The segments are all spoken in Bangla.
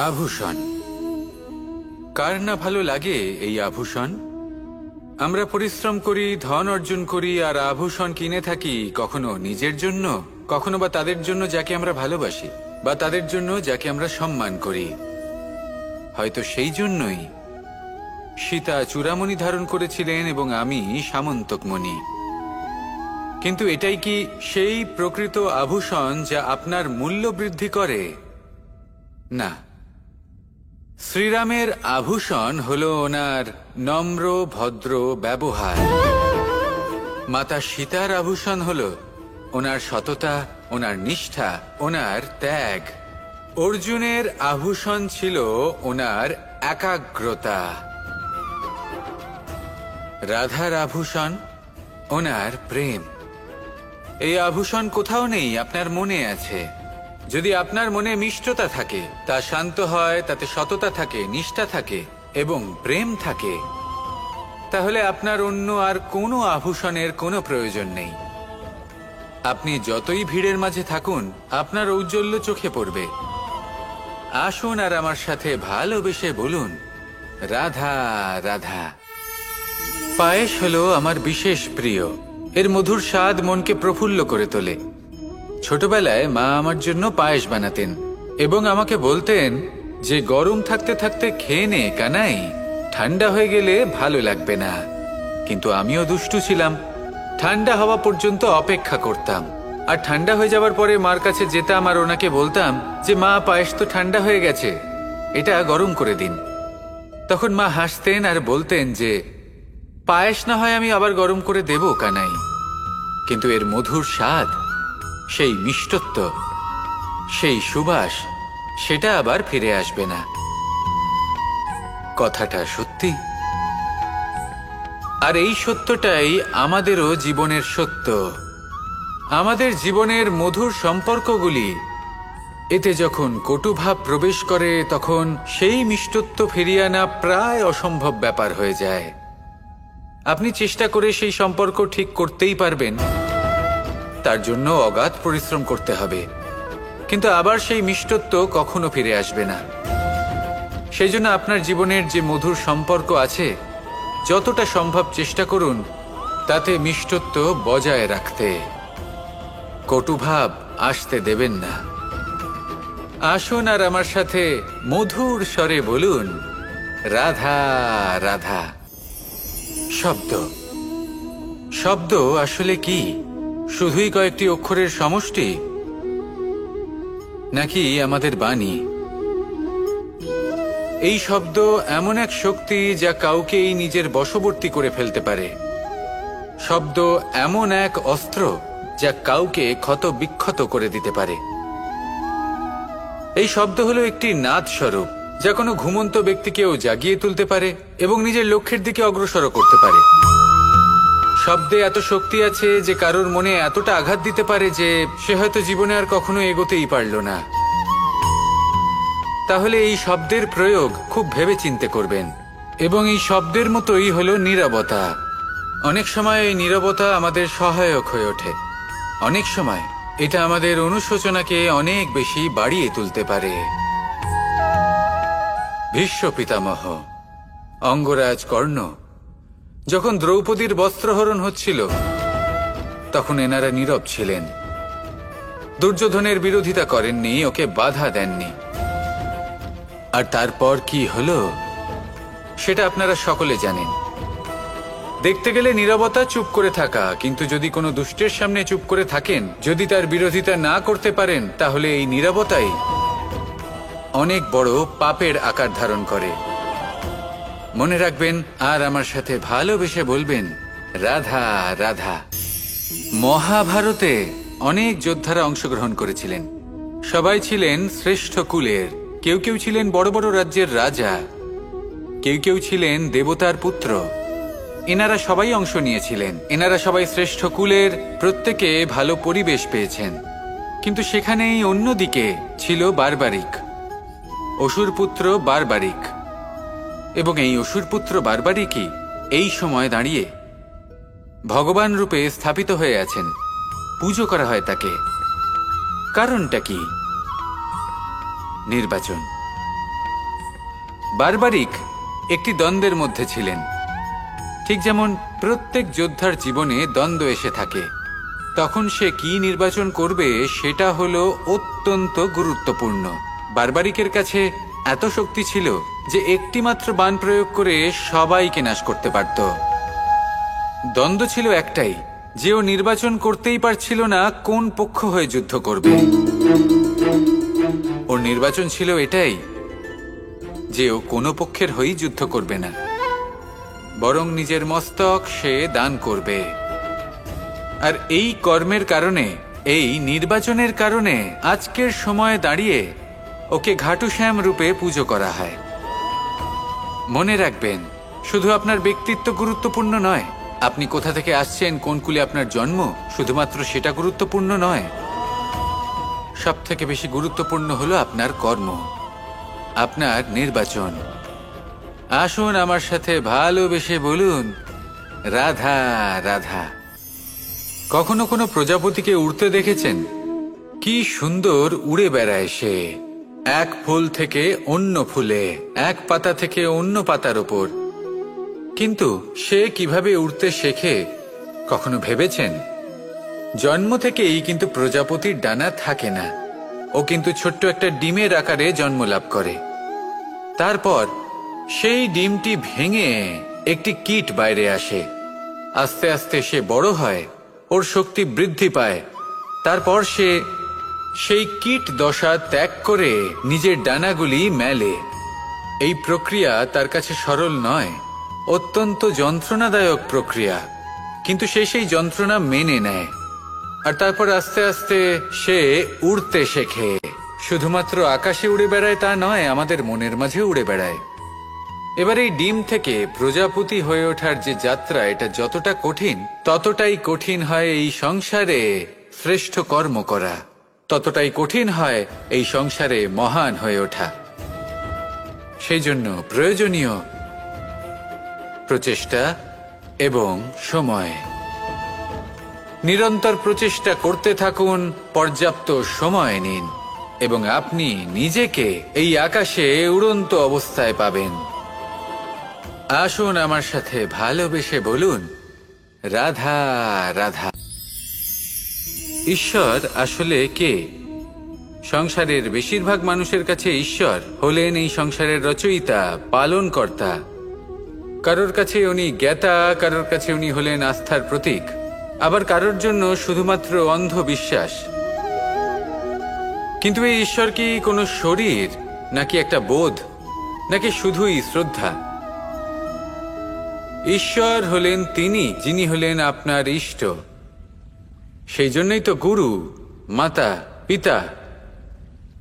আভূষণ, কার না ভালো লাগে এই আভূষণ? আমরা পরিশ্রম করি, ধন অর্জন করি, আর আভূষণ কিনে থাকি, কখনো নিজের জন্য, কখনো বা তাদের জন্য যাকে আমরা ভালোবাসি, বা তাদের জন্য যাকে আমরা সম্মান করি। হয়তো সেই জন্যই সীতা চূড়ামণি ধারণ করেছিলেন এবং আমি সামন্তকমণি। কিন্তু এটাই কি সেই প্রকৃত আভূষণ যা আপনার মূল্য বৃদ্ধি করে? না। শ্রীরামের আভূষণ হল ওনার নম্র ভদ্র ব্যবহার। মাতা সীতার আভূষণ হল ওনার সততা, ওনার নিষ্ঠা, ওনার ত্যাগ। অর্জুনের আভূষণ ছিল ওনার একাগ্রতা। রাধার আভূষণ ওনার প্রেম। এই আভূষণ কোথাও নেই, আপনার মনে আছে। যদি আপনার মনে মিষ্টতা থাকে, তা শান্ত হয়, তাতে সততা থাকে, নিষ্ঠা থাকে এবং প্রেম থাকে, তাহলে আপনার অন্য আর কোনো আভূষণের কোনো প্রয়োজন নেই। আপনি যতই ভিড়ের মাঝে থাকুন, আপনার ঔজ্জ্বল্য চোখে পড়বে। আসুন আর আমার সাথে ভালোবেসে বলুন, রাধা রাধা। পায়েস হলো আমার বিশেষ প্রিয়। এর মধুর স্বাদ মনকে প্রফুল্ল করে তোলে। ছোটবেলায় মা আমার জন্য পায়েস বানাতেন এবং আমাকে বলতেন যে গরম থাকতে থাকতে খেয়ে নে কানাই, ঠান্ডা হয়ে গেলে ভালো লাগবে না। কিন্তু আমিও দুষ্টু ছিলাম, ঠান্ডা হওয়া পর্যন্ত অপেক্ষা করতাম, আর ঠান্ডা হয়ে যাওয়ার পরে মার কাছে যেতাম আর ওনাকে বলতাম যে মা, পায়েস তো ঠান্ডা হয়ে গেছে, এটা গরম করে দিন। তখন মা হাসতেন আর বলতেন যে পায়েস না হয় আমি আবার গরম করে দেব কানাই, কিন্তু এর মধুর স্বাদ, সেই মিষ্টত্ব, সেই সুবাস, সেটা আবার ফিরে আসবে না। কথাটা সত্যি। আর এই সত্যটাই আমাদেরও জীবনের সত্য। আমাদের জীবনের মধুর সম্পর্কগুলি, এতে যখন কটুভাব প্রবেশ করে, তখন সেই মিষ্টত্ব ফিরিয়ে আনা প্রায় অসম্ভব ব্যাপার হয়ে যায়। আপনি চেষ্টা করে সেই সম্পর্ক ঠিক করতেই পারবেন, তার জন্য অগাধ পরিশ্রম করতে হবে, কিন্তু আবার সেই মিষ্টত্ব কখনো ফিরে আসবে না। সেই জন্য আপনার জীবনের যে মধুর সম্পর্ক আছে, যতটা সম্ভব চেষ্টা করুন তাতে মিষ্টত্ব বজায় রাখতে। কটুভাব আসতে দেবেন না। আসুন আর আমার সাথে মধুর স্বরে বলুন, রাধা রাধা। শব্দ, শব্দ আসলে কি? শুধুই কয়েকটি অক্ষরের সমষ্টি, নাকি আমাদের বাণী? এই শব্দ এমন এক শক্তি যা কাউকেই নিজের বশবর্তী করে ফেলতে পারে। শব্দ এমন এক অস্ত্র যা কাউকে ক্ষত বিক্ষত করে দিতে পারে। এই শব্দ হলো একটি নাদ স্বরূপ, যা কোনো ঘুমন্ত ব্যক্তিকেও জাগিয়ে তুলতে পারে এবং নিজের লক্ষ্যের দিকে অগ্রসর করতে পারে। শব্দে এত শক্তি আছে যে কারোর মনে এতটা আঘাত দিতে পারে যে সে হয়তো জীবনে আর কখনো এগোতেই পারল না। তাহলে এই শব্দের প্রয়োগ খুব ভেবে চিন্তে করবেন। এবং এই শব্দের মতোই হলো নীরবতা। অনেক সময় এই নীরবতা আমাদের সহায়ক হয়ে ওঠে। অনেক সময় এটা আমাদের অনুশোচনাকে অনেক বেশি বাড়িয়ে তুলতে পারে। ভীষ্ম পিতামহ, অঙ্গরাজ কর্ণ, যখন দ্রৌপদীর বস্ত্রহরণ হচ্ছিল, তখন এনারা নীরব ছিলেন। দুর্যোধনের বিরোধিতা করেননি, ওকে বাধা দেননি। আর তারপর কি হলো সেটা আপনারা সকলে জানেন। দেখতে গেলে নীরবতা চুপ করে থাকা, কিন্তু যদি কোনো দুষ্টের সামনে চুপ করে থাকেন, যদি তার বিরোধিতা না করতে পারেন, তাহলে এই নীরবতাই অনেক বড় পাপের আকার ধারণ করে। মনে রাখবেন আর আমার সাথে ভালোবেসে বলবেন, রাধা রাধা। মহাভারতে অনেক যোদ্ধারা অংশগ্রহণ করেছিলেন। সবাই ছিলেন শ্রেষ্ঠ কুলের। কেউ কেউ ছিলেন বড় বড় রাজ্যের রাজা, কেউ কেউ ছিলেন দেবতার পুত্র। এনারা সবাই অংশ নিয়েছিলেন। এনারা সবাই শ্রেষ্ঠ কুলের, প্রত্যেকে ভালো পরিবেশ পেয়েছেন। কিন্তু সেখানেই অন্যদিকে ছিল বারবারিক, অসুরপুত্র বারবারিক। এবং এই অসুরপুত্র বারবারিকই এই সময় দাঁড়িয়ে ভগবান রূপে স্থাপিত হয়ে আছেন। পুজো করা হয় তাকে। কারণটা কি? নির্বাচন। বারবারিক একটি দ্বন্দ্বের মধ্যে ছিলেন। ঠিক যেমন প্রত্যেক যোদ্ধার জীবনে দ্বন্দ্ব এসে থাকে, তখন সে কি নির্বাচন করবে সেটা হলো অত্যন্ত গুরুত্বপূর্ণ। বারবারিকের কাছে এত শক্তি ছিল যে একটি মাত্র বাণ প্রয়োগ করে সবাইকে নাশ করতে পারত। দ্বন্দ্ব ছিল একটাই, যে ও নির্বাচন করতেই পারছিল না কোন পক্ষ হয়ে যুদ্ধ করবে। ওর নির্বাচন ছিল এটাই যে ও কোনো পক্ষের হয়েই যুদ্ধ করবে না, বরং নিজের মস্তক সে দান করবে। আর এই কর্মের কারণে, এই নির্বাচনের কারণে আজকের সময়ে দাঁড়িয়ে ওকে ঘাটুশ্যাম রূপে পুজো করা হয়। মনে রাখবেন, শুধু আপনার ব্যক্তিত্ব গুরুত্বপূর্ণ নয়, আপনি কোথা থেকে আসছেন, কোন কুলে আপনার জন্ম, শুধুমাত্র সেটা গুরুত্বপূর্ণ নয়। সব থেকে বেশি গুরুত্বপূর্ণ হলো আপনার কর্ম, আপনার নির্বাচন। আসুন আমার সাথে ভালোবেসে বলুন, রাধা রাধা। কখনো কোনো প্রজাপতিকে উড়তে দেখেছেন? কি সুন্দর উড়ে বেড়ায় সে, এক ফুল থেকে অন্য ফুলে, এক পাতা থেকে অন্য পাতার ওপর। কিন্তু সে কিভাবে উড়তে শেখে কখনো ভেবেছেন? জন্ম থেকেই কিন্তু প্রজাপতির ডানা থাকে না, ও কিন্তু ছোট্ট একটা ডিমের আকারে জন্ম লাভ করে। তারপর সেই ডিমটি ভেঙে একটি কীট বাইরে আসে। আস্তে আস্তে সে বড় হয়, ওর শক্তি বৃদ্ধি পায়। তারপর সে সেই কীট দশা ত্যাগ করে নিজের ডানাগুলি মেলে। এই প্রক্রিয়া তার কাছে সরল নয়, অত্যন্ত যন্ত্রণাদায়ক প্রক্রিয়া, কিন্তু সে সেই যন্ত্রণা মেনে নেয়। আর তারপর আস্তে আস্তে সে উড়তে শেখে। শুধুমাত্র আকাশে উড়ে বেড়ায় তা নয়, আমাদের মনের মাঝে উড়ে বেড়ায়। এবার এই ডিম থেকে প্রজাপতি হয়ে ওঠার যে যাত্রা, এটা যতটা কঠিন, ততটাই কঠিন হয় এই সংসারে শ্রেষ্ঠ কর্ম করা, ততটাই কঠিন হয় এই সংসারে মহান হয়ে ওঠা। সেই জন্য প্রয়োজনীয় প্রচেষ্টা এবং সময়। নিরন্তর প্রচেষ্টা করতে থাকুন, পর্যাপ্ত সময় নিন, এবং আপনি নিজেকে এই আকাশে উড়ন্ত অবস্থায় পাবেন। আসুন আমার সাথে ভালোবেসে বলুন, রাধা রাধা। ঈশ্বর আসলে কে? সংসারের বেশিরভাগ মানুষের কাছে ঈশ্বর হলেন এই সংসারের রচয়িতা, পালনকর্তা। কারোর কাছে উনি জ্ঞাতা, কারোর কাছে উনি হলেন আস্থার প্রতীক, আবার কারোর জন্য শুধুমাত্র অন্ধ বিশ্বাস। কিন্তু এই ঈশ্বর কি কোনো শরীর, নাকি একটা বোধ, নাকি শুধুই শ্রদ্ধা? ঈশ্বর হলেন তিনি যিনি হলেন আপনার ইষ্ট। সেই জন্যই তো গুরু, মাতা, পিতা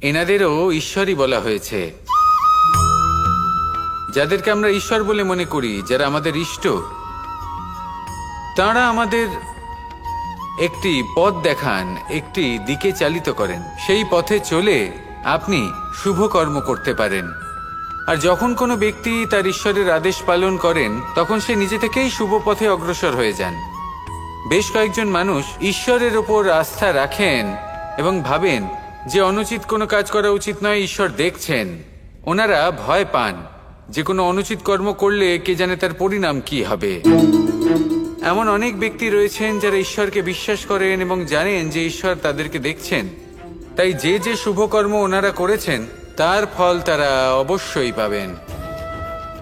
এনাদেরও ঈশ্বরই বলা হয়েছে। যাদেরকে আমরা ঈশ্বর বলে মনে করি, যারা আমাদের ইষ্ট, তাঁরা আমাদের একটি পথ দেখান, একটি দিকে চালিত করেন। সেই পথে চলে আপনি শুভ কর্ম করতে পারেন। আর যখন কোনো ব্যক্তি তার ঈশ্বরের আদেশ পালন করেন, তখন সে নিজে থেকেই শুভ পথে অগ্রসর হয়ে যান। বেশ কয়েকজন মানুষ ঈশ্বরের ওপর আস্থা রাখেন এবং ভাবেন যে অনুচিত কোনো কাজ করা উচিত নয়, ঈশ্বর দেখছেন। ওনারা ভয় পান যে কোনো অনুচিত কর্ম করলে কে জানে তার পরিণাম কি হবে। এমন অনেক ব্যক্তি রয়েছেন যারা ঈশ্বরকে বিশ্বাস করেন এবং জানেন যে ঈশ্বর তাদেরকে দেখছেন, তাই যে যে শুভ কর্ম ওনারা করেছেন তার ফল তারা অবশ্যই পাবেন।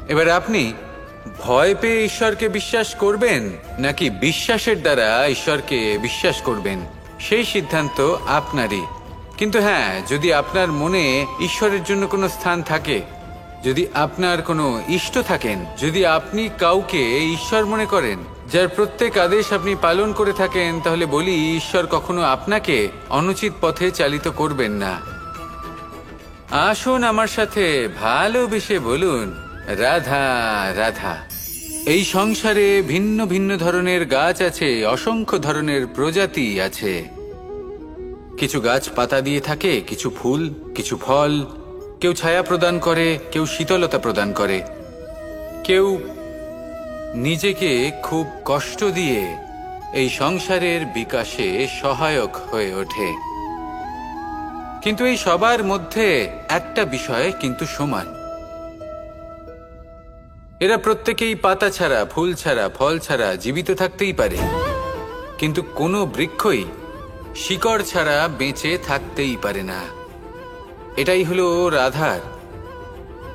এবার আপনি ভয় পেয়ে ঈশ্বরকে বিশ্বাস করবেন, নাকি বিশ্বাসের দ্বারা ঈশ্বরকে বিশ্বাস করবেন, সেই সিদ্ধান্ত আপনারই। কিন্তু হ্যাঁ, যদি আপনার মনে ঈশ্বরের জন্য কোনো স্থান থাকে, যদি আপনার কোনো ইষ্ট থাকেন, যদি আপনি কাউকে ঈশ্বর মনে করেন, যার প্রত্যেক আদেশ আপনি পালন করে থাকেন, তাহলে বলি, ঈশ্বর কখনো আপনাকে অনুচিত পথে চালিত করবেন না। আসুন আমার সাথে ভালোবেসে বলুন, রাধা রাধা। এই সংসারে ভিন্ন ভিন্ন ধরনের গাছ আছে, অসংখ্য ধরনের প্রজাতি আছে। কিছু গাছ পাতা দিয়ে থাকে, কিছু ফুল, কিছু ফল। কেউ ছায়া প্রদান করে, কেউ শীতলতা প্রদান করে, কেউ নিজেকে খুব কষ্ট দিয়ে এই সংসারের বিকাশে সহায়ক হয়ে ওঠে। কিন্তু এই সবার মধ্যে একটা বিষয় কিন্তু সমান, এরা প্রত্যেকেই পাতা ছাড়া, ফুল ছাড়া, ফল ছাড়া জীবিত থাকতেই পারে, কিন্তু কোনো বৃক্ষই শিকড় ছাড়া বেঁচে থাকতেই পারে না। এটাই হলো রাধার।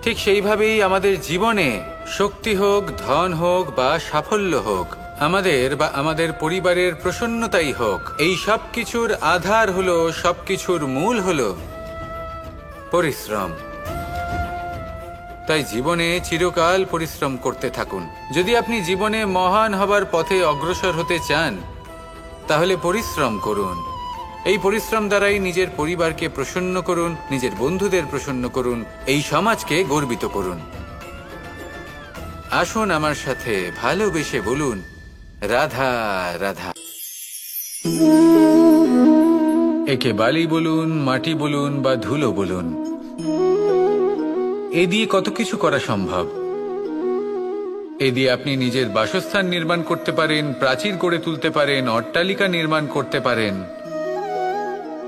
ঠিক সেইভাবেই আমাদের জীবনে শক্তি হোক, ধন হোক বা সাফল্য হোক, আমাদের বা আমাদের পরিবারের প্রসন্নতাই হোক, এই সব কিছুর আধার হলো, সবকিছুর মূল হলো পরিশ্রম। তাই জীবনে চিরকাল পরিশ্রম করতে থাকুন। যদি আপনি জীবনে মহান হবার পথে অগ্রসর হতে চান, তাহলে পরিশ্রম করুন। এই পরিশ্রম দ্বারাই নিজের পরিবারকে প্রসন্ন করুন, নিজের বন্ধুদের প্রসন্ন করুন, এই সমাজকে গর্বিত করুন। আসুন আমার সাথে ভালোবেসে বলুন, রাধা রাধা। একে বালি বলুন, মাটি বলুন বা ধুলো বলুন, এ দিয়ে কত কিছু করা সম্ভব। এ দিয়ে আপনি নিজের বাসস্থান নির্মাণ করতে পারেন, প্রাচীর গড়ে তুলতে পারেন, অট্টালিকা নির্মাণ করতে পারেন।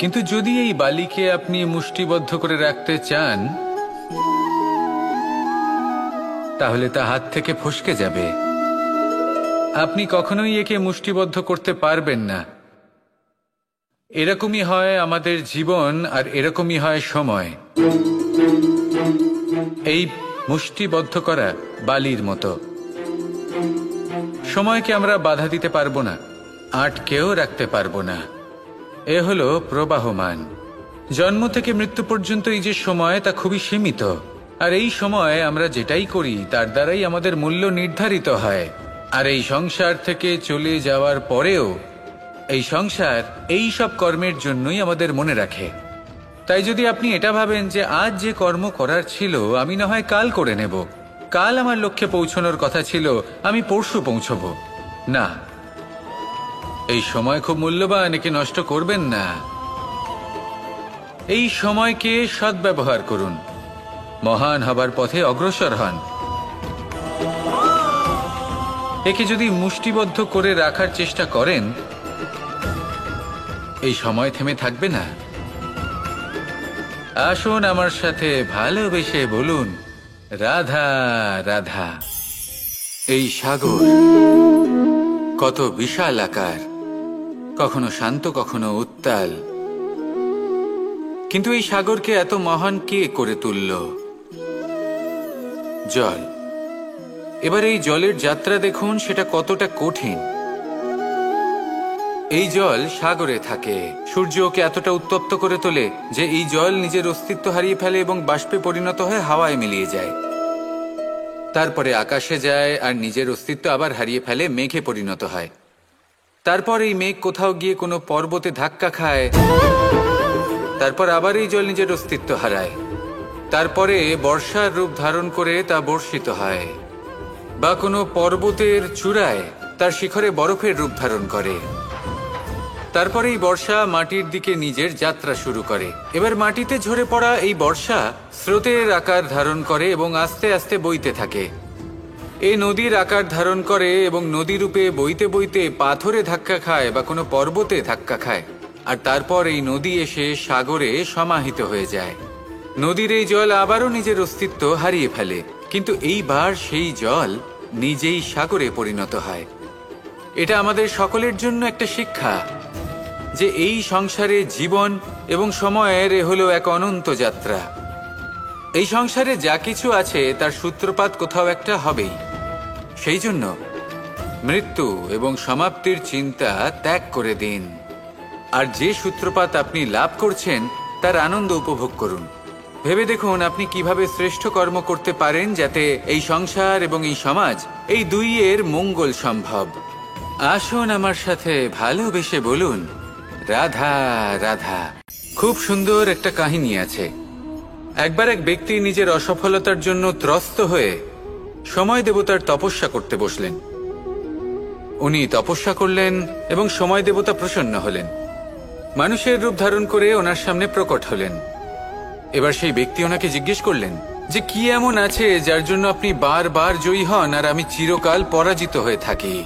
কিন্তু যদি এই বালিকে আপনি মুষ্টিবদ্ধ করে রাখতে চান, তাহলে তা হাত থেকে ফসকে যাবে। আপনি কখনোই একে মুষ্টিবদ্ধ করতে পারবেন না। এরকমই হয় আমাদের জীবন, আর এরকমই হয় সময়। এই মুষ্টিবদ্ধ করা বালির মতো। সময়কে আমরা বাধা দিতে পারবো না, আটকেও রাখতে পারবো না। এ হলো প্রবাহমান। জন্ম থেকে মৃত্যু পর্যন্ত এই যে সময়, তা খুবই সীমিত। আর এই সময় আমরা যেটাই করি তার দ্বারাই আমাদের মূল্য নির্ধারিত হয়। আর এই সংসার থেকে চলে যাওয়ার পরেও এই সংসার এই সব কর্মের জন্যই আমাদের মনে রাখে। তাই যদি আপনি এটা ভাবেন যে আজ যে কর্ম করার ছিল আমি না হয় কাল করে নেব, কাল আমার লক্ষ্যে পৌঁছানোর কথা ছিল আমি পরশু পৌঁছবো, না, এই সময় খুব মূল্যবান, একে নষ্ট করবেন না। এই সময়কে সদ্ব্যবহার করুন, মহান হবার পথে অগ্রসর হন। একে যদি মুষ্টিবদ্ধ করে রাখার চেষ্টা করেন, এই সময় থেমে থাকবে না। আসুন আমার সাথে ভালোবেসে বলুন, রাধা রাধা। এই সাগর কত বিশাল আকার, কখনো শান্ত কখনো উত্তাল, কিন্তু এই সাগরকে এত মহান কে করে তুলল? জল। এবার এই জলের যাত্রা দেখুন, সেটা কতটা কঠিন। এই জল সাগরে থাকে, সূর্য ওকে এতটা উত্তপ্ত করে তোলে যে এই জল নিজের অস্তিত্ব হারিয়ে ফেলে এবং বাষ্পে পরিণত হয়ে হাওয়ায় মিলিয়ে যায়। তারপরে আকাশে যায় আর নিজের অস্তিত্ব আবার হারিয়ে ফেলে, মেঘে পরিণত হয়। তারপর এই মেঘ কোথাও গিয়ে কোনো পর্বতে ধাক্কা খায়, তারপর আবার এই জল নিজের অস্তিত্ব হারায়। তারপরে বর্ষার রূপ ধারণ করে তা বর্ষিত হয়, বা কোনো পর্বতের চূড়ায় তার শিখরে বরফের রূপ ধারণ করে। তারপরে এই বর্ষা মাটির দিকে নিজের যাত্রা শুরু করে। এবার মাটিতে ঝরে পড়া এই বর্ষা স্রোতের আকার ধারণ করে এবং আস্তে আস্তে বইতে থাকে। এই নদীর আকার ধারণ করে এবং নদী রূপে বইতে বইতে পাথরে ধাক্কা খায় বা কোনো পর্বতে ধাক্কা খায়, আর তারপর এই নদী এসে সাগরে সমাহিত হয়ে যায়। নদীর এই জল আবারও নিজের অস্তিত্ব হারিয়ে ফেলে, কিন্তু এইবার সেই জল নিজেই সাগরে পরিণত হয়। এটা আমাদের সকলের জন্য একটা শিক্ষা যে এই সংসারে জীবন এবং সময়ের এ হলো এক অনন্ত যাত্রা। এই সংসারে যা কিছু আছে তার সূত্রপাত কোথাও একটা হবেই। সেই জন্য মৃত্যু এবং সমাপ্তির চিন্তা ত্যাগ করে দিন, আর যে সূত্রপাত আপনি লাভ করছেন তার আনন্দ উপভোগ করুন। ভেবে দেখুন আপনি কিভাবে শ্রেষ্ঠ কর্ম করতে পারেন যাতে এই সংসার এবং এই সমাজ, এই দুইয়ের মঙ্গল সম্ভব। আসুন আমার সাথে ভালোবেসে বলুন, রাধা রাধা। খুব সুন্দর একটা কাহিনী আছে। একবার এক ব্যক্তি নিজের অসফলতার জন্য ত্রস্ত হয়ে সময় দেবতার তপস্যা করতে বসলেন। উনি তপস্যা করলেন এবং সময় দেবতা প্রসন্ন হলেন, মানুষের রূপ ধারণ করে ওনার সামনে প্রকট হলেন। এবার সেই ব্যক্তি ওনাকে জিজ্ঞেস করলেন যে কি এমন আছে যার জন্য আপনি বারবার জয়ী হন আর আমি চিরকাল পরাজিত হয়ে থাকি?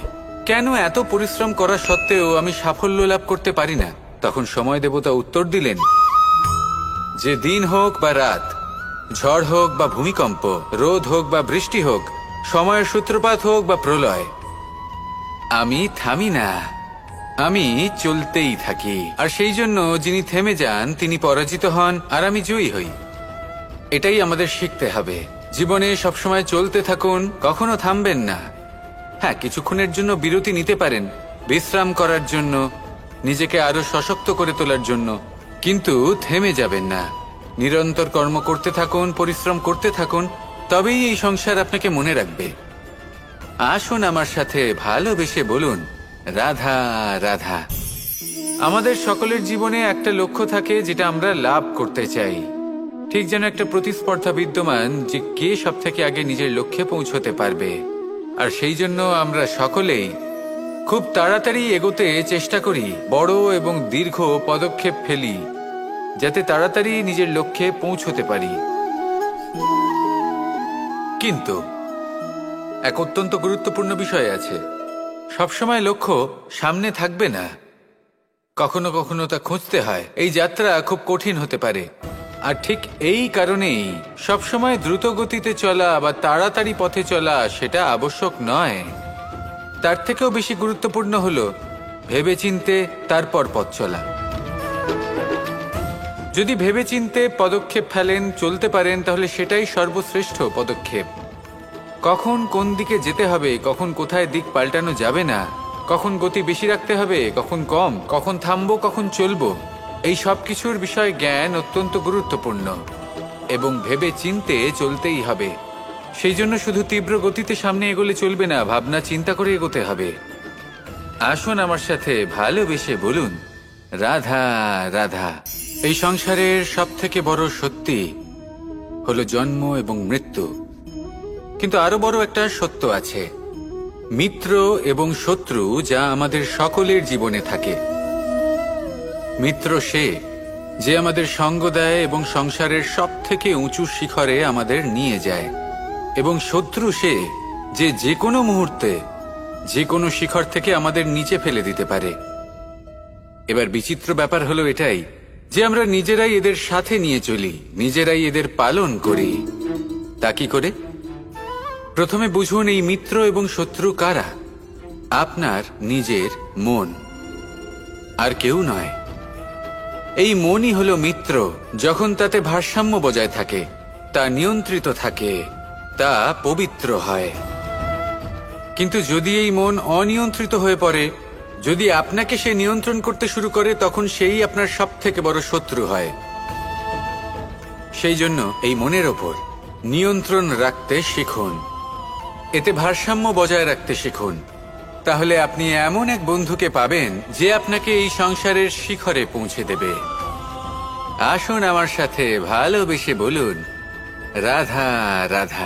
কেন এত পরিশ্রম করা সত্ত্বেও আমি সাফল্য লাভ করতে পারি না? তখন সময় দেবতা উত্তর দিলেন যে দিন হোক বা রাত, ঝড় হোক বা ভূমিকম্প, রোদ হোক বা বৃষ্টি হোক, সময়ের সূত্রপাত হোক বা প্রলয়, আমি থামি না, আমি চলতেই থাকি। আর সেই জন্য যিনি থেমে যান তিনি পরাজিত হন, আর আমি জয়ী হই। এটাই আমাদের শিখতে হবে। জীবনে সবসময় চলতে থাকুন, কখনো থামবেন না। হ্যাঁ, কিছুক্ষণের জন্য বিরতি নিতে পারেন, বিশ্রাম করার জন্য, নিজেকে আরো সশক্ত করে তোলার জন্য, কিন্তু থেমে যাবেন না। নিরন্তর কর্ম করতে থাকুন, পরিশ্রম করতে থাকুন, তবেই এই সংসার আপনাকে মনে রাখবে। আসুন আমার সাথে ভালোবেসে বলুন, রাধা রাধা। আমাদের সকলের জীবনে একটা লক্ষ্য থাকে যেটা আমরা লাভ করতে চাই। ঠিক যেন একটা প্রতিস্পর্ধা বিদ্যমান যে কে সব থেকে আগে নিজের লক্ষ্যে পৌঁছতে পারবে। আর সেই জন্য আমরা সকলেই খুব তাড়াতাড়ি এগোতে চেষ্টা করি, বড় এবং দীর্ঘ পদক্ষেপ ফেলি, যাতে তাড়াতাড়ি নিজের লক্ষ্যে পৌঁছতে পারি। কিন্তু এক অত্যন্ত গুরুত্বপূর্ণ বিষয় আছে, সবসময় লক্ষ্য সামনে থাকবে না, কখনো কখনো তা খুঁজতে হয়। এই যাত্রা খুব কঠিন হতে পারে। আর ঠিক এই কারণেই সবসময় দ্রুত গতিতে চলা বা তাড়াতাড়ি পথে চলা সেটা আবশ্যক নয়। তার থেকেও বেশি গুরুত্বপূর্ণ হলো ভেবেচিন্তে তারপর পথ চলা। যদি ভেবেচিন্তে পদক্ষেপ ফেলেন, চলতে পারেন, তাহলে সেটাই সর্বশ্রেষ্ঠ পদক্ষেপ। কখন কোন দিকে যেতে হবে, কখন কোথায় দিক পাল্টানো যাবে না, কখন গতি বেশি রাখতে হবে, কখন কম, কখন থামবো, কখন চলবো, এই সব কিছুর বিষয়ে জ্ঞান অত্যন্ত গুরুত্বপূর্ণ এবং ভেবে চিন্তে চলতেই হবে। সেই জন্য শুধু তীব্র গতিতে সামনে এগোলে চলবে না, ভাবনা চিন্তা করে এগোতে হবে। আসুন আমার সাথে ভালোবেসে বলুন, রাধা রাধা। এই সংসারের সব থেকে বড় সত্যি হলো জন্ম এবং মৃত্যু, কিন্তু আরো বড় একটা সত্য আছে, মিত্র এবং শত্রু, যা আমাদের সকলের জীবনে থাকে। মিত্র সে যে আমাদের সঙ্গ দেয় এবং সংসারের সব থেকে উঁচু শিখরে আমাদের নিয়ে যায়, এবং শত্রু সে যে যে কোনো মুহূর্তে যে কোনো শিখর থেকে আমাদের নিচে ফেলে দিতে পারে। এবার বিচিত্র ব্যাপার হলো এটাই যে আমরা নিজেরাই এদের সাথে নিয়ে চলি, নিজেরাই এদের পালন করি। তা কি করে? প্রথমে বুঝুন এই মিত্র এবং শত্রু কারা। আপনার নিজের মন, আর কেউ নয়। এই মনই হলো মিত্র। যখন তাতে ভারসাম্য বজায় থাকে, তা নিয়ন্ত্রিত থাকে, তা পবিত্র হয়। কিন্তু যদি এই মন অনিয়ন্ত্রিত হয়ে পড়ে, যদি আপনাকে সে নিয়ন্ত্রণ করতে শুরু করে, তখন সেই আপনার সব থেকে বড় শত্রু হয়। সেই জন্য এই মনের ওপর নিয়ন্ত্রণ রাখতে শিখুন, এতে ভারসাম্য বজায় রাখতে শিখুন। তাহলে আপনি এমন এক বন্ধুকে পাবেন যে আপনাকে এই সংসারের শিখরে পৌঁছে দেবে। আসুন আমার সাথে ভালোবেসে বলুন, রাধা রাধা।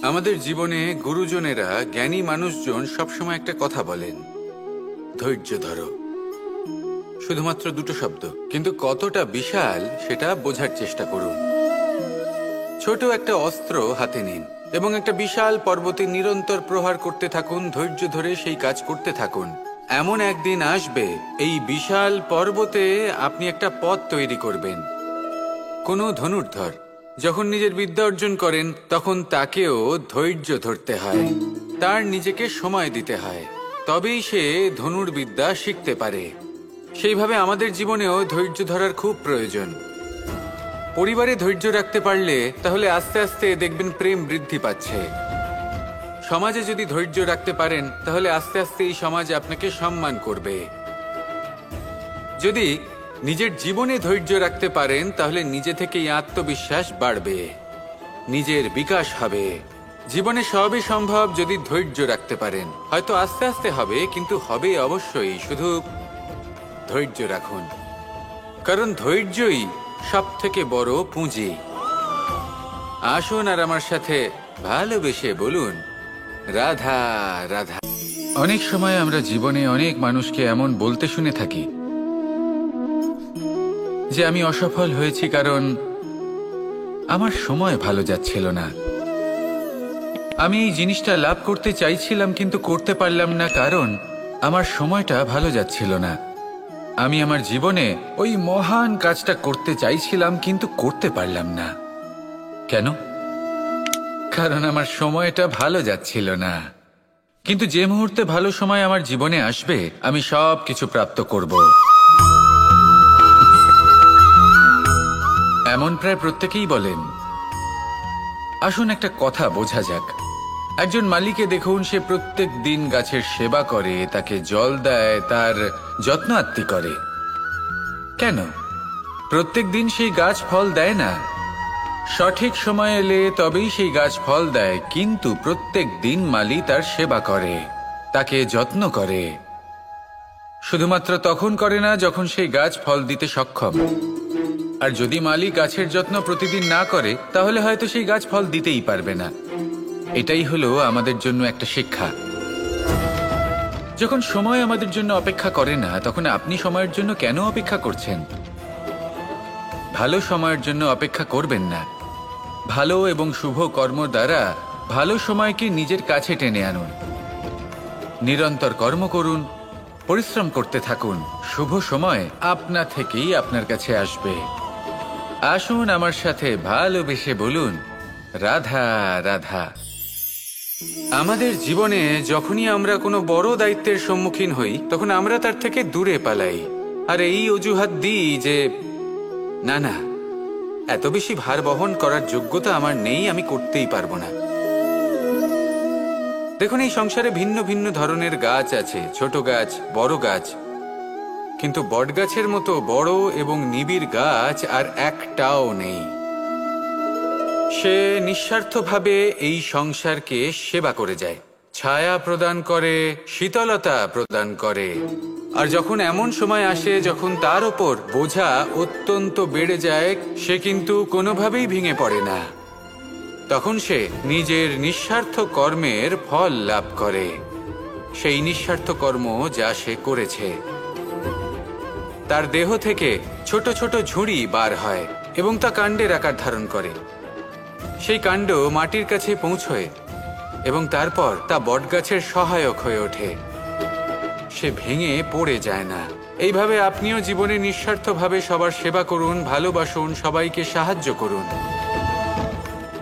আমাদের জীবনে গুরুজনেরা, জ্ঞানী মানুষজন সবসময় একটা কথা বলেন, ধৈর্য ধরো। শুধুমাত্র দুটো শব্দ, কিন্তু কতটা বিশাল সেটা বোঝার চেষ্টা করুন। ছোট একটা অস্ত্র হাতে নিন এবং একটা বিশাল পর্বতে নিরন্তর প্রহার করতে থাকুন, ধৈর্য ধরে সেই কাজ করতে থাকুন। এমন একদিন আসবে এই বিশাল পর্বতে আপনি একটা পথ তৈরি করবেন। কোনো ধনুর্ধর যখন নিজের বিদ্যা অর্জন করেন, তখন তাকেও ধৈর্য ধরতে হয়, তার নিজেকে সময় দিতে হয়, তবেই সে ধনুর্বিদ্যা শিখতে পারে। সেইভাবে আমাদের জীবনেও ধৈর্য ধরার খুব প্রয়োজন। পরিবারে ধৈর্য রাখতে পারলে তাহলে আস্তে আস্তে দেখবেন প্রেম বৃদ্ধি পাচ্ছে। সমাজে যদি ধৈর্য রাখতে পারেন, তাহলে আস্তে আস্তে এই সমাজ আপনাকে সম্মান করবে। যদি নিজের জীবনে ধৈর্য রাখতে পারেন, তাহলে নিজে থেকেই আত্মবিশ্বাস বাড়বে, নিজের বিকাশ হবে। জীবনে সবই সম্ভব যদি ধৈর্য রাখতে পারেন। হয়তো আস্তে আস্তে হবে, কিন্তু হবে অবশ্যই। শুধু ধৈর্য রাখুন, কারণ ধৈর্যই সব থেকে বড় পুঁজি। আসুন আর আমার সাথে ভালোবেসে বলুন, রাধা রাধা। অনেক সময় আমরা জীবনে অনেক মানুষকে এমন বলতে শুনে থাকি যে আমি অসফল হয়েছি কারণ আমার সময় ভালো যাচ্ছিল না। আমি এই জিনিসটা লাভ করতে চাইছিলাম কিন্তু করতে পারলাম না কারণ আমার সময়টা ভালো যাচ্ছিল না। আমি আমার জীবনে ওই মহান কাজটা করতে চাইছিলাম কিন্তু করতে পারলাম না। কেন? কারণ আমার সময়টা ভালো যাচ্ছিল না। কিন্তু যে মুহূর্তে ভালো সময় আমার জীবনে আসবে, আমি সব কিছু প্রাপ্ত করব। এমন প্রায় প্রত্যেকেই বলেন। আসুন একটা কথা বোঝা যাক। একজন মালিকে দেখুন, সে প্রত্যেক দিন গাছের সেবা করে, তাকে জল দেয়, তার যত্ন আত্তি করে। কেন প্রত্যেক দিন সেই গাছ ফল দেয় না? সঠিক সময় এলে তবেই সেই গাছ ফল দেয়, কিন্তু প্রত্যেক দিন মালি তার সেবা করে, তাকে যত্ন করে। শুধুমাত্র তখন করে না যখন সেই গাছ ফল দিতে সক্ষম। আর যদি মালি গাছের যত্ন প্রতিদিন না করে, তাহলে হয়তো সেই গাছ ফল দিতেই পারবে না। এটাই হলো আমাদের জন্য একটা শিক্ষা। যখন সময় আমাদের জন্য অপেক্ষা করে না, তখন আপনি সময়ের জন্য কেন অপেক্ষা করছেন? ভালো সময়ের জন্য অপেক্ষা করবেন না। ভালো এবং শুভ কর্ম দ্বারা ভালো সময়কে নিজের কাছে টেনে আনুন। নিরন্তর কর্ম করুন, পরিশ্রম করতে থাকুন। শুভ সময় আপনা থেকেই আপনার কাছে আসবে। আসুন আমার সাথে ভালোবেসে বলুন, রাধা রাধা। আমাদের জীবনে যখনই আমরা কোনো বড় দায়িত্বের সম্মুখীন হই, তখন আমরা তার থেকে দূরে পালাই। আর এই অজুহাত দিই যে না না, এত বেশি ভার বহন করার যোগ্যতা আমার নেই, আমি করতেই পারবো না। দেখুন, এই সংসারে ভিন্ন ভিন্ন ধরনের গাছ আছে, ছোট গাছ, বড় গাছ। কিন্তু বটগাছের মতো বড় এবং নিবিড় গাছ আর একটাও নেই। সে নিঃস্বার্থভাবে এই সংসারকে সেবা করে যায়, ছায়া প্রদান করে, শীতলতা প্রদান করে। আর যখন এমন সময় আসে যখন তার ওপর বোঝা অত্যন্ত বেড়ে যায়, সে কিন্তু কোনোভাবেই ভেঙে পড়ে না। তখন সে নিজের নিঃস্বার্থ কর্মের ফল লাভ করে, সেই নিঃস্বার্থ কর্ম যা সে করেছে। তার দেহ থেকে ছোট ছোট ঝুড়ি বার হয় এবং তা কাণ্ডের আকার ধারণ করে। সেই কাণ্ড মাটির কাছে পৌঁছয় এবং তারপর তা বটগাছের সহায়ক হয়ে ওঠে। সে ভেঙে পড়ে যায় না। এইভাবে আপনিও জীবনে নিঃস্বার্থভাবে সবার সেবা করুন, ভালোবাসুন, সবাইকে সাহায্য করুন।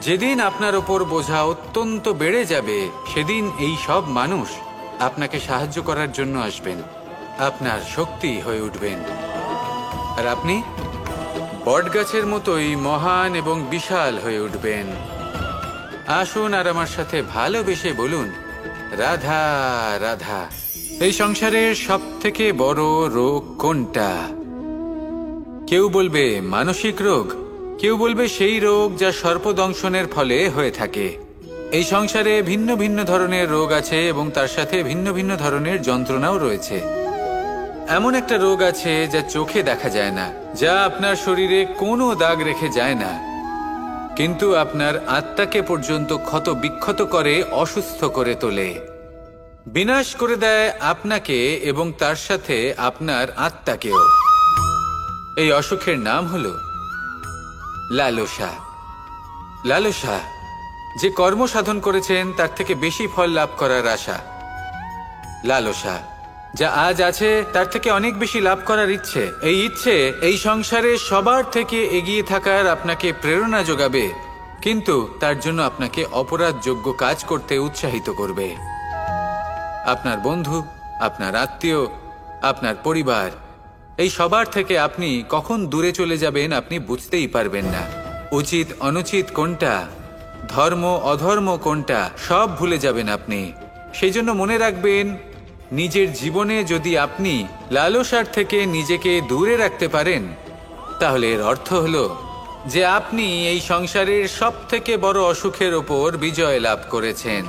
যেদিন আপনার ওপর বোঝা অত্যন্ত বেড়ে যাবে, সেদিন এই সব মানুষ আপনাকে সাহায্য করার জন্য আসবেন, আপনার শক্তি হয়ে উঠবেন। আর আপনি বটগাছের মতোই মহান এবং বিশাল হয়ে উঠবেন। আসুন আর আমার সাথে ভালোবেসে বলুন, রাধা রাধা। এই সংসারের সব থেকে বড় রোগ কোনটা? কেউ বলবে মানসিক রোগ, কেউ বলবে সেই রোগ যা সর্পদংশনের ফলে হয়ে থাকে। এই সংসারে ভিন্ন ভিন্ন ধরনের রোগ আছে এবং তার সাথে ভিন্ন ভিন্ন ধরনের যন্ত্রণাও রয়েছে। এমন একটা রোগ আছে যা চোখে দেখা যায় না, যা আপনার শরীরে কোনো দাগ রেখে যায় না, কিন্তু আপনার আত্মাকে পর্যন্ত ক্ষত বিক্ষত করে, অসুস্থ করে তোলে, বিনাশ করে দেয় আপনাকে এবং তার সাথে আপনার আত্মাকেও। এই অসুখের নাম হলো লালসা। লালসা, যে কর্ম সাধন করেছেন তার থেকে বেশি ফল লাভ করার আশা। লালসা, যা আজ আছে তার থেকে অনেক বেশি লাভ করার ইচ্ছে। এই ইচ্ছে এই সংসারে সবার থেকে এগিয়ে থাকার আপনাকে প্রেরণা যোগাবে, কিন্তু তার জন্য আপনাকে অপরাধযোগ্য কাজ করতে উৎসাহিত করবে। আপনার বন্ধু, আপনার আত্মীয়, আপনার পরিবার, এই সবার থেকে আপনি কখন দূরে চলে যাবেন আপনি বুঝতেই পারবেন না। উচিত অনুচিত কোনটা, ধর্ম অধর্ম কোনটা, সব ভুলে যাবেন আপনি। সেই জন্য মনে রাখবেন, নিজের জীবনে যদি আপনি লালসার থেকে নিজেকে দূরে রাখতে পারেন, তাহলে এর অর্থ হলো যে আপনি এই সংসারের সব থেকে বড় অসুখের ওপর বিজয় লাভ করেছেন।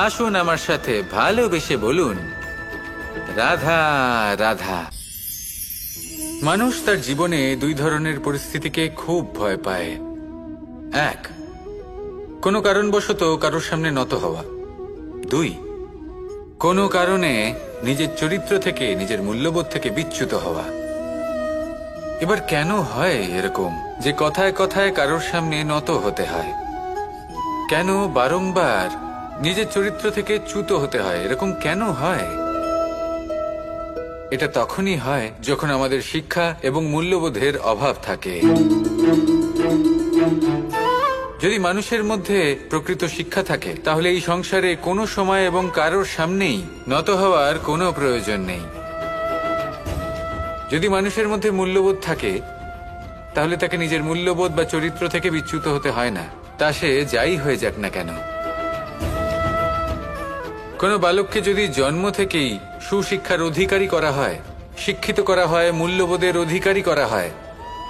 আসুন আমার সাথে ভালোবেসে বলুন, রাধা রাধা। মানুষ তার জীবনে দুই ধরনের পরিস্থিতিকে খুব ভয় পায়। এক, কোনো কারণবশত কারোর সামনে নত হওয়া। দুই, কোনো কারণে নিজের চরিত্র থেকে, নিজের মূল্যবোধ থেকে বিচ্যুত হওয়া। এবার কেন হয় এরকম যে কথায় কথায় কারোর সামনে নত হতে হয়? কেন বারংবার নিজের চরিত্র থেকে চ্যুত হতে হয়? এরকম কেন হয়? এটা তখনই হয় যখন আমাদের শিক্ষা এবং মূল্যবোধের অভাব থাকে। যদি মানুষের মধ্যে প্রকৃত শিক্ষা থাকে তাহলে এই সংসারে কোনো সময় এবং কারোর সামনেই নত হওয়ার কোনো প্রয়োজন নেই। যদি মানুষের মধ্যে মূল্যবোধ থাকে তাহলে তাকে নিজের মূল্যবোধ বা চরিত্র থেকে বিচ্যুত হতে হয় না, তা সে যাই হয়ে যাক না কেন। কোনো বালককে যদি জন্ম থেকেই সুশিক্ষার অধিকারী করা হয়, শিক্ষিত করা হয়, মূল্যবোধের অধিকারী করা হয়,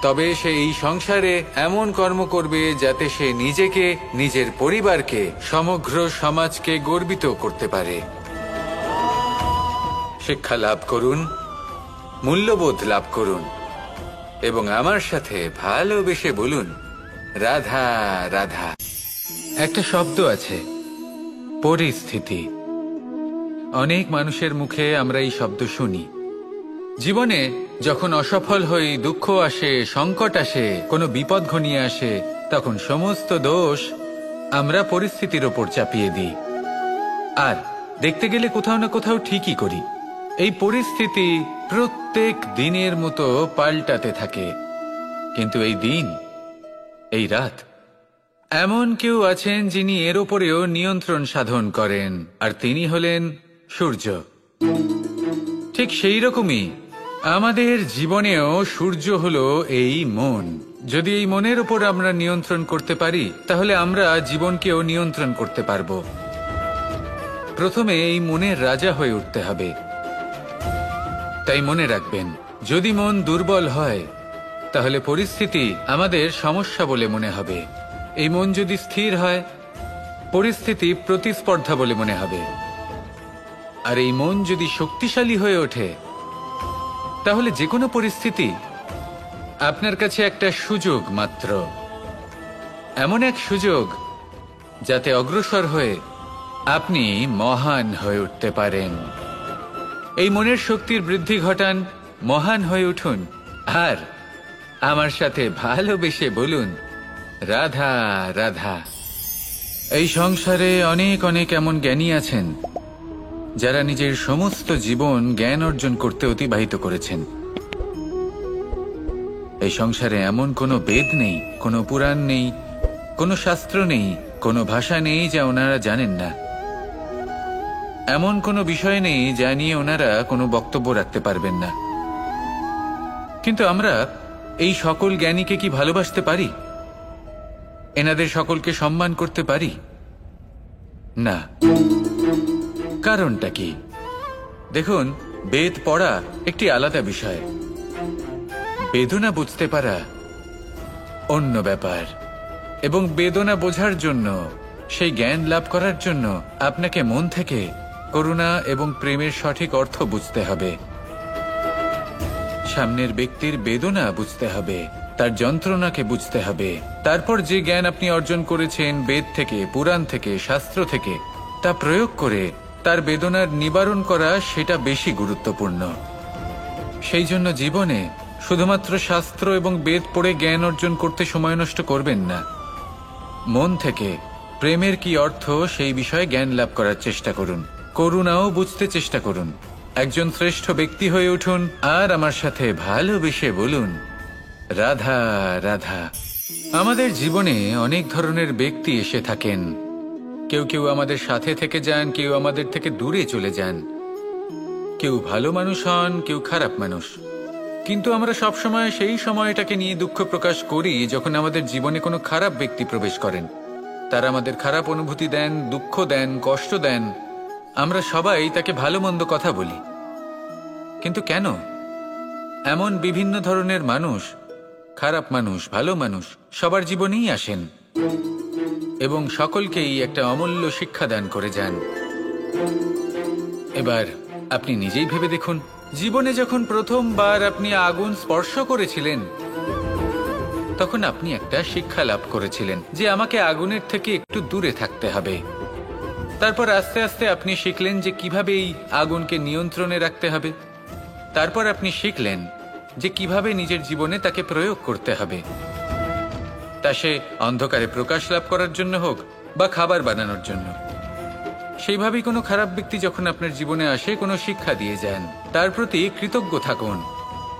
তবে সে এই সংসারে এমন কর্ম করবে যাতে সে নিজেকে, নিজের পরিবারকে, সমগ্র সমাজকে গর্বিত করতে পারে। শিক্ষা লাভ করুন, মূল্যবোধ লাভ করুন এবং আমার সাথে ভালোবেসে বলুন, রাধা রাধা। একটা শব্দ আছে, পরিস্থিতি। অনেক মানুষের মুখে আমরা এই শব্দ শুনি। জীবনে যখন অসফল হই, দুঃখ আসে, সংকট আসে, কোনো বিপদ ঘনিয়ে আসে, তখন সমস্ত দোষ আমরা পরিস্থিতির ওপর চাপিয়ে দিই। আর দেখতে গেলে কোথাও না কোথাও ঠিকই করি। এই পরিস্থিতি প্রত্যেক দিনের মতো পাল্টাতে থাকে, কিন্তু এই দিন, এই রাত, এমন কেউ আছেন যিনি এর ওপরেও নিয়ন্ত্রণ সাধন করেন, আর তিনি হলেন সূর্য। ঠিক সেই রকমই আমাদের জীবনেও সূর্য হলো এই মন। যদি এই মনের উপর আমরা নিয়ন্ত্রণ করতে পারি তাহলে আমরা জীবনকেও নিয়ন্ত্রণ করতে পারবো। প্রথমে এই মনের রাজা হয়ে উঠতে হবে। তাই মনে রাখবেন, যদি মন দুর্বল হয় তাহলে পরিস্থিতি আমাদের সমস্যা বলে মনে হবে। এই মন যদি স্থির হয়, পরিস্থিতি প্রতিস্পর্ধা বলে মনে হবে। আর এই মন যদি শক্তিশালী হয়ে ওঠে তাহলে যে কোনো পরিস্থিতি আপনার কাছে একটা সুযোগ মাত্র, এমন এক সুযোগ যাতে অগ্রসর হয়ে আপনি মহান হয়ে উঠতে পারেন। এই মনের শক্তির বৃদ্ধি ঘটান, মহান হয়ে উঠুন, আর আমার সাথে ভালোবেসে বলুন, রাধা রাধা। এই সংসারে অনেক অনেক এমন জ্ঞানী আছেন যারা নিজের সমস্ত জীবন জ্ঞান অর্জন করতে অতিবাহিত করেছেন। এই সংসারে এমন কোনো বেদ নেই, কোনো পুরাণ নেই, কোনো শাস্ত্র নেই, কোনো ভাষা নেই যা ওনারা জানেন না। এমন কোনো বিষয় নেই যা নিয়ে ওনারা কোনো বক্তব্য রাখতে পারবেন না। কিন্তু আমরা এই সকল জ্ঞানীকে কি ভালোবাসতে পারি? এনাদের সকলকে সম্মান করতে পারি না। কারণটা কি? দেখুন, বেদ পড়া একটি আলাদা বিষয়, বেদনা বুঝতে পারা অন্য ব্যাপার। এবং বেদনা বোঝার জন্য, সেই জ্ঞান লাভ করার জন্য আপনাকে মন থেকে করুণা এবং প্রেমের সঠিক অর্থ বুঝতে হবে। সামনের ব্যক্তির বেদনা বুঝতে হবে, তার যন্ত্রণাকে বুঝতে হবে। তারপর যে জ্ঞান আপনি অর্জন করেছেন বেদ থেকে, পুরাণ থেকে, শাস্ত্র থেকে, তা প্রয়োগ করে তার বেদনার নিবারণ করা, সেটা বেশি গুরুত্বপূর্ণ। সেই জন্য জীবনে শুধুমাত্র শাস্ত্র এবং বেদ পড়ে জ্ঞান অর্জন করতে সময় নষ্ট করবেন না। মন থেকে প্রেমের কি অর্থ সেই বিষয়ে জ্ঞান লাভ করার চেষ্টা করুন, করুণাও বুঝতে চেষ্টা করুন। একজন শ্রেষ্ঠ ব্যক্তি হয়ে উঠুন আর আমার সাথে ভালোবেসে বলুন, রাধা রাধা। আমাদের জীবনে অনেক ধরনের ব্যক্তি এসে থাকেন। কেউ কেউ আমাদের সাথে থেকে যান, কেউ আমাদের থেকে দূরে চলে যান। কেউ ভালো মানুষ হন, কেউ খারাপ মানুষ। কিন্তু আমরা সবসময় সেই সময়টাকে নিয়ে দুঃখ প্রকাশ করি যখন আমাদের জীবনে কোনো খারাপ ব্যক্তি প্রবেশ করেন। তারা আমাদের খারাপ অনুভূতি দেন, দুঃখ দেন, কষ্ট দেন। আমরা সবাই তাকে ভালো মন্দ কথা বলি। কিন্তু কেন? এমন বিভিন্ন ধরনের মানুষ, খারাপ মানুষ, ভালো মানুষ, সবার জীবনেই আসেন এবং সকলকেই একটা অমূল্য শিক্ষা দান করে যান। এবার আপনি নিজেই ভেবে দেখুন, জীবনে যখন প্রথমবার আপনি আগুন স্পর্শ করেছিলেন তখন আপনি একটা শিক্ষা লাভ করেছিলেন যে আমাকে আগুনের থেকে একটু দূরে থাকতে হবে। তারপর আস্তে আস্তে আপনি শিখলেন যে কিভাবে এই আগুনকে নিয়ন্ত্রণে রাখতে হবে। তারপর আপনি শিখলেন যে কিভাবে নিজের জীবনে তাকে প্রয়োগ করতে হবে, তা সে অন্ধকারে প্রকাশ লাভ করার জন্য হোক বা খাবার বানানোর জন্য। সেইভাবেই কোনো খারাপ ব্যক্তি যখন আপনার জীবনে আসে, কোনো শিক্ষা দিয়ে যান, তার প্রতি কৃতজ্ঞ থাকুন।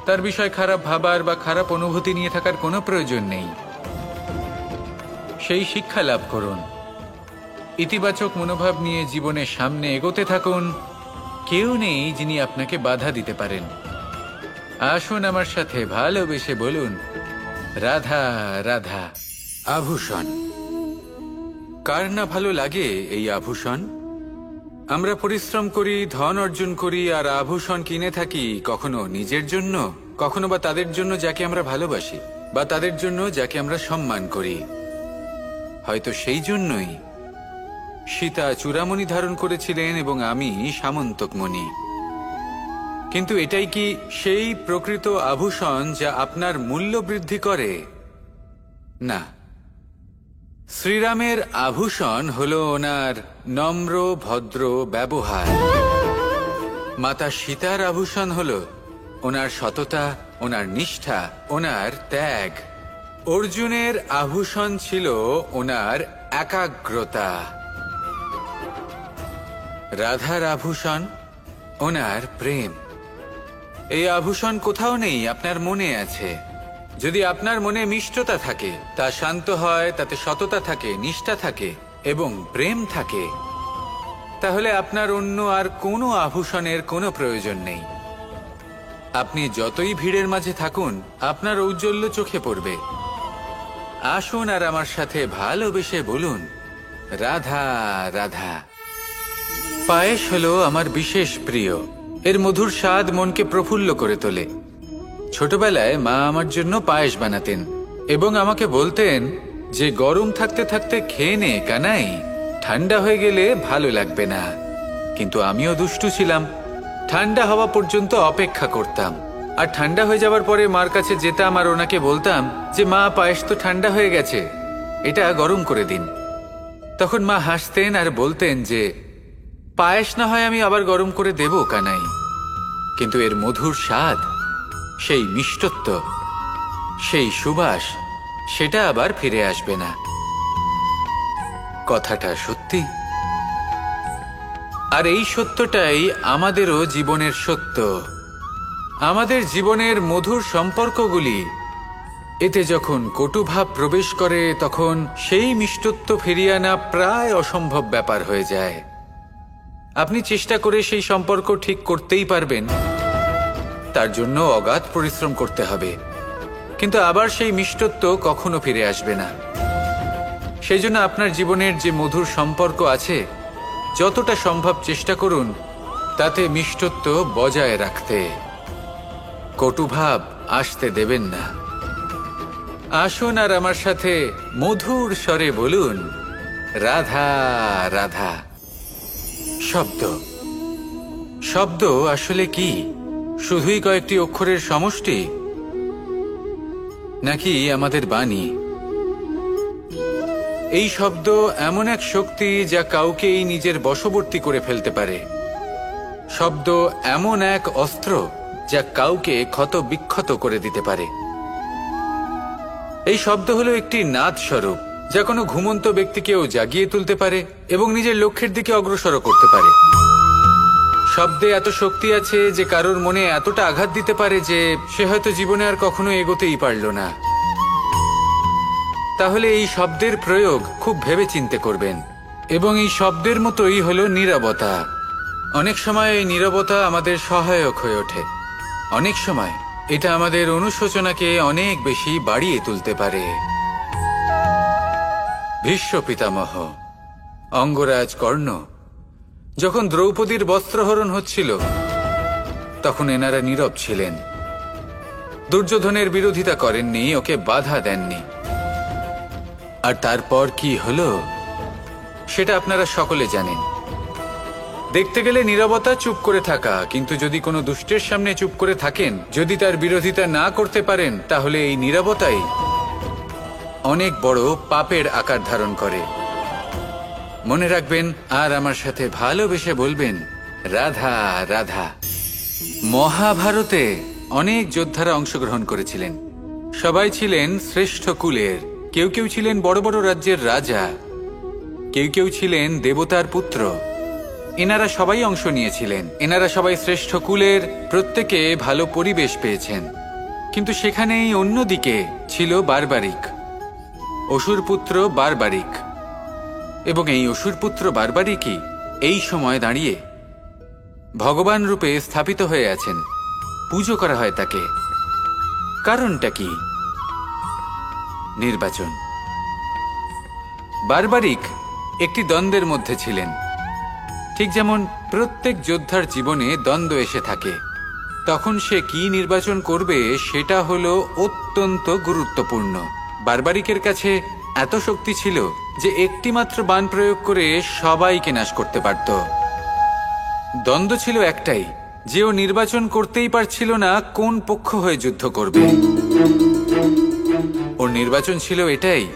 তার বিষয় খারাপ ভাবার বা খারাপ অনুভূতি নিয়ে থাকার কোনো প্রয়োজন নেই। সেই শিক্ষা লাভ করুন। ইতিবাচক মনোভাব নিয়ে জীবনের সামনে এগোতে থাকুন। কেউ নেই যিনি আপনাকে বাধা দিতে পারেন। আসুন আমার সাথে ভালোবেসে বলুন, রাধা রাধা। আভূষণ, কার না ভালো লাগে এই আভূষণ? আমরা পরিশ্রম করি, ধন অর্জন করি, আর আভূষণ কিনে থাকি, কখনো নিজের জন্য, কখনো বা তাদের জন্য যাকে আমরা ভালোবাসি, বা তাদের জন্য যাকে আমরা সম্মান করি। হয়তো সেই জন্যই সীতা চূড়ামণি ধারণ করেছিলেন এবং আমি সামন্তকমণি। কিন্তু এটাই কি সেই প্রকৃত আভূষণ যা আপনার মূল্য বৃদ্ধি করে? না। শ্রীরামের আভূষণ হলো ওনার নম্র ভদ্র ব্যবহার। মাতা সীতার আভূষণ হলো ওনার সততা, ওনার নিষ্ঠা, ওনার ত্যাগ। অর্জুনের আভূষণ ছিল ওনার একাগ্রতা। রাধার আভূষণ ওনার প্রেম। এই আভূষণ কোথাও নেই, আপনার মনে আছে। যদি আপনার মনে মিষ্টতা থাকে, তা শান্ত হয়, তাতে সততা থাকে, নিষ্ঠা থাকে এবং প্রেম থাকে, তাহলে আপনার অন্য আর কোনো আভূষণের কোনো প্রয়োজন নেই। আপনি যতই ভিড়ের মাঝে থাকুন, আপনার ঔজ্জ্বল্য চোখে পড়বে। আসুন আর আমার সাথে ভালোবেসে বলুন, রাধা রাধা। পায়েস হলো আমার বিশেষ প্রিয়। এর মধুর স্বাদ মনকে প্রফুল্ল করে তোলে। ছোটবেলায় মা আমার জন্য পায়েস বানাতেন এবং আমাকে বলতেন যে গরম থাকতে থাকতে খেয়ে নে কানাই, ঠান্ডা হয়ে গেলে ভালো লাগবে না। কিন্তু আমিও দুষ্টু ছিলাম, ঠান্ডা হওয়া পর্যন্ত অপেক্ষা করতাম, আর ঠান্ডা হয়ে যাওয়ার পরে মার কাছে যেতাম আর ওনাকে বলতাম যে মা, পায়েস তো ঠান্ডা হয়ে গেছে, এটা গরম করে দিন। তখন মা হাসতেন আর বলতেন যে পায়েস না হয় আমি আবার গরম করে দেব কানাই, কিন্তু এর মধুর স্বাদ, সেই মিষ্টত্ব, সেই সুবাস, সেটা আবার ফিরে আসবে না। কথাটা সত্যি। আর এই সত্যটাই আমাদেরও জীবনের সত্য। আমাদের জীবনের মধুর সম্পর্কগুলি, এতে যখন কটুভাব প্রবেশ করে, তখন সেই মিষ্টত্ব ফিরিয়ে আনা প্রায় অসম্ভব ব্যাপার হয়ে যায়। আপনি চেষ্টা করে সেই সম্পর্ক ঠিক করতেই পারবেন, তার জন্য অগাধ পরিশ্রম করতে হবে, কিন্তু আবার সেই মিষ্টত্ব কখনো ফিরে আসবে না। সেই জন্য আপনার জীবনের যে মধুর সম্পর্ক আছে, যতটা সম্ভব চেষ্টা করুন তাতে মিষ্টত্ব বজায় রাখতে। কটুভাব আসতে দেবেন না। আসুন আর আমার সাথে মধুর স্বরে বলুন, রাধা রাধা। শব্দ, শব্দ আসলে কি? শুধুই কয়েকটি অক্ষরের সমষ্টি, নাকি আমাদের বাণী? এই শব্দ এমন এক শক্তি যা কাউকেই নিজের বশবর্তী করে ফেলতে পারে। শব্দ এমন এক অস্ত্র যা কাউকে ক্ষত বিক্ষত করে দিতে পারে। এই শব্দ হলো একটি নাদ স্বরূপ, যা কোনো ঘুমন্ত ব্যক্তিকেও জাগিয়ে তুলতে পারে এবং নিজের লক্ষ্যের দিকে অগ্রসর করতে পারে। শব্দে এত শক্তি আছে যে কারোর মনে এতটা আঘাত দিতে পারে যে সে হয়তো জীবনে আর কখনো এগোতেই পারল না। তাহলে এই শব্দের প্রয়োগ খুব ভেবে চিন্তে করবেন। এবং এই শব্দের মতোই হলো নীরবতা। অনেক সময় এই নীরবতা আমাদের সহায়ক হয়ে ওঠে। অনেক সময় এটা আমাদের অনুশোচনাকে অনেক বেশি বাড়িয়ে তুলতে পারে। ভীষ্ম পিতামহ, অঙ্গরাজ কর্ণ, যখন দ্রৌপদীর বস্ত্রহরণ হচ্ছিল, তখন এনারা নীরব ছিলেন। দুর্যোধনের বিরোধিতা করেননি, ওকে বাধা দেননি। আর তারপর কি হলো সেটা আপনারা সকলে জানেন। দেখতে গেলে নীরবতা চুপ করে থাকা, কিন্তু যদি কোনো দুষ্টের সামনে চুপ করে থাকেন, যদি তার বিরোধিতা না করতে পারেন, তাহলে এই নীরবতাই অনেক বড় পাপের আকার ধারণ করে। মনে রাখবেন আর আমার সাথে ভালোবেসে বলবেন, রাধা রাধা। মহাভারতে অনেক যোদ্ধারা অংশগ্রহণ করেছিলেন। সবাই ছিলেন শ্রেষ্ঠ কুলের। কেউ কেউ ছিলেন বড় বড় রাজ্যের রাজা, কেউ কেউ ছিলেন দেবতার পুত্র। এনারা সবাই অংশ নিয়েছিলেন। এনারা সবাই শ্রেষ্ঠ কুলের, প্রত্যেকে ভালো পরিবেশ পেয়েছেন। কিন্তু সেখানেই অন্যদিকে ছিল বারবারিক। অসুরপুত্র বারবারিক, এবং এই অসুরপুত্র বারবারিকই এই সময় দাঁড়িয়ে ভগবান রূপে স্থাপিত হয়ে আছেন। পুজো করা হয় তাকে। কারণটা কি? নির্বাচন। বারবারিক একটি দ্বন্দ্বের মধ্যে ছিলেন। ঠিক যেমন প্রত্যেক যোদ্ধার জীবনে দ্বন্দ্ব এসে থাকে, তখন সে কি নির্বাচন করবে সেটা হলো অত্যন্ত গুরুত্বপূর্ণ। বারবারিকের কাছে এত শক্তি ছিল যে একটি মাত্র বাণ প্রয়োগ করে সবাইকে নাশ করতে পারত। দ্বন্দ্ব ছিল একটাই, যে ও নির্বাচন করতেই পারছিল না কোন পক্ষ হয়ে যুদ্ধ করবে। ওর নির্বাচন ছিল এটাই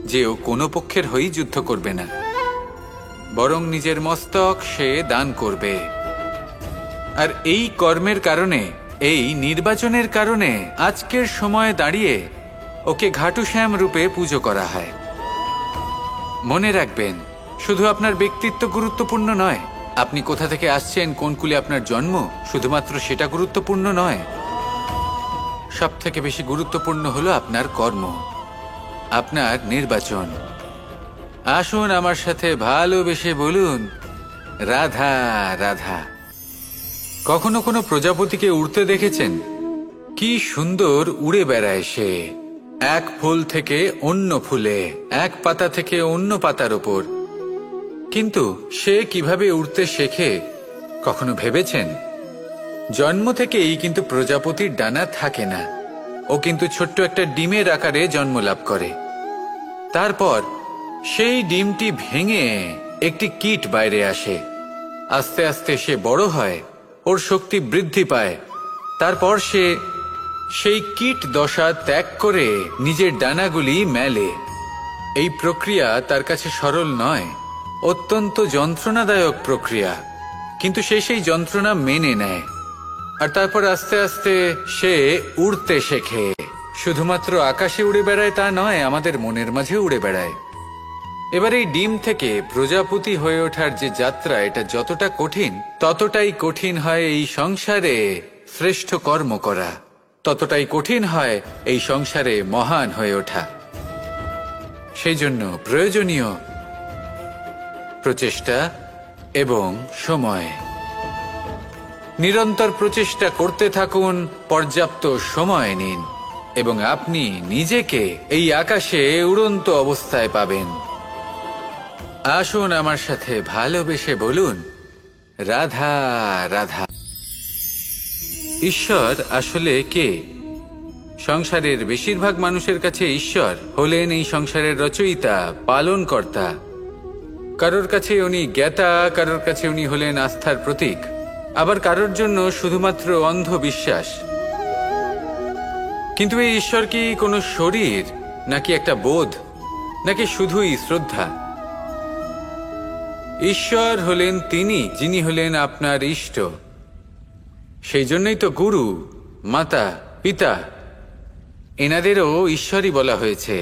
যে ও কোনো পক্ষের হয়েই যুদ্ধ করবে না, বরং নিজের মস্তক সে দান করবে। আর এই কর্মের কারণে, এই নির্বাচনের কারণে আজকের সময়ে দাঁড়িয়ে ওকে ঘাটুশ্যাম রূপে পুজো করা হয়। মনে রাখবেন, শুধু আপনার ব্যক্তিত্ব গুরুত্বপূর্ণ নয়, আপনি কোথা থেকে আসছেন, কোন কুলে আপনার জন্ম, শুধুমাত্র সেটা গুরুত্বপূর্ণ নয়। সব থেকে বেশি গুরুত্বপূর্ণ হলো আপনার কর্ম, আপনার নির্বাচন। আসুন আমার সাথে ভালোবেসে বলুন, রাধা রাধা। কখনো কোনো প্রজাপতিকে উড়তে দেখেছেন? কি সুন্দর উড়ে বেড়ায় সে, এক ফুল থেকে অন্য ফুলে, এক পাতা থেকে অন্য পাতার ওপর। কিন্তু সে কিভাবে উড়তে শেখে কখনো ভেবেছেন? জন্ম থেকেই কিন্তু প্রজাপতির ডানা থাকে না, ও কিন্তু ছোট্ট একটা ডিমের আকারে জন্ম লাভ করে। তারপর সেই ডিমটি ভেঙে একটি কীট বাইরে আসে। আস্তে আস্তে সে বড় হয়, ওর শক্তি বৃদ্ধি পায়। তারপর সে সেই কীট দশা ত্যাগ করে নিজের ডানাগুলি মেলে। এই প্রক্রিয়া তার কাছে সরল নয়, অত্যন্ত যন্ত্রণাদায়ক প্রক্রিয়া, কিন্তু সে সেই যন্ত্রণা মেনে নেয়। আর তারপর আস্তে আস্তে সে উড়তে শেখে। শুধুমাত্র আকাশে উড়ে বেড়ায় তা নয়, আমাদের মনের মাঝে উড়ে বেড়ায়। এবার এই ডিম থেকে প্রজাপতি হয়ে ওঠার যে যাত্রা, এটা যতটা কঠিন, ততটাই কঠিন হয় এই সংসারে শ্রেষ্ঠ কর্ম করা, ততটাই কঠিন হয় এই সংসারে মহান হয়ে ওঠা। সেই জন্য প্রয়োজনীয় প্রচেষ্টা এবং সময়। নিরন্তর প্রচেষ্টা করতে থাকুন, পর্যাপ্ত সময় নিন, এবং আপনি নিজেকে এই আকাশে উড়ন্ত অবস্থায় পাবেন। আসুন আমার সাথে ভালোবেসে বলুন, রাধা রাধা। ঈশ্বর আসলে কে? সংসারের বেশিরভাগ মানুষের কাছে ঈশ্বর হলেন এই সংসারের রচয়িতা, পালনকর্তা। কারোর কাছে উনি জ্ঞাতা, কারোর কাছে উনি হলেন আস্থার প্রতীক, আবার কারোর জন্য শুধুমাত্র অন্ধ বিশ্বাস। কিন্তু এই ঈশ্বর কি কোনো শরীর, নাকি একটা বোধ, নাকি শুধুই শ্রদ্ধা? ঈশ্বর হলেন তিনি যিনি হলেন আপনার ইষ্ট। সেই জন্যই তো গুরু, মাতা, পিতা এনাদেরও ঈশ্বরই বলা হয়েছে।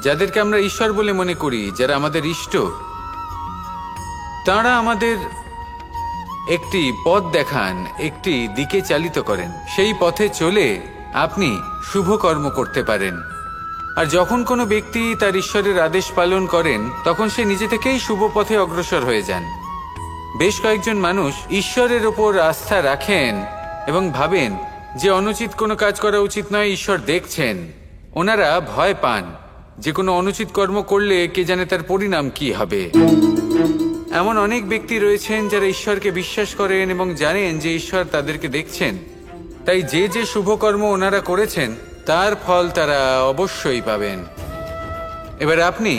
যাদেরকে আমরা ঈশ্বর বলে মনে করি, যারা আমাদের ইষ্ট, তাঁরা আমাদের একটি পথ দেখান, একটি দিকে চালিত করেন। সেই পথে চলে আপনি শুভ কর্ম করতে পারেন। আর যখন কোনো ব্যক্তি তার ঈশ্বরের আদেশ পালন করেন, তখন সে নিজে থেকেই শুভ পথে অগ্রসর হয়ে যান। বেশ কয়েকজন মানুষ ঈশ্বরের ওপর আস্থা রাখেন এবং ভাবেন যে অনুচিত কোনো কাজ করা উচিত নয়, ঈশ্বর দেখছেন। ওনারা ভয় পান যে কোনো অনুচিত কর্ম করলে কে জানে তার পরিণাম কি হবে। এমন অনেক ব্যক্তি রয়েছেন যারা ঈশ্বরকে বিশ্বাস করেন এবং জানেন যে ঈশ্বর তাদেরকে দেখছেন, তাই যে যে শুভ কর্ম ওনারা করেছেন তার ফল তারা অবশ্যই পাবেন। এবার আপনি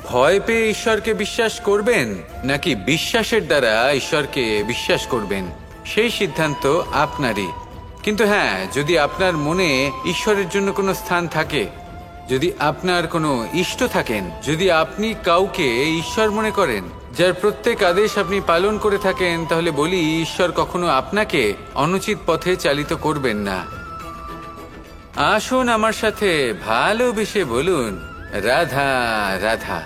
ভয় পেয়ে ঈশ্বরকে বিশ্বাস করবেন, নাকি বিশ্বাসের দ্বারা ঈশ্বরকে বিশ্বাস করবেন, সেই সিদ্ধান্ত আপনারই। কিন্তু হ্যাঁ, যদি আপনার মনে ঈশ্বরের জন্য কোনো স্থান থাকে, যদি আপনার কোনো ইষ্ট থাকেন, যদি আপনি কাউকে ঈশ্বর মনে করেন, যার প্রত্যেক আদেশ আপনি পালন করে থাকেন, তাহলে বলি, ঈশ্বর কখনো আপনাকে অনুচিত পথে চালিত করবেন না। আসুন আমার সাথে ভালোবেসে বলুন, রাধা রাধা।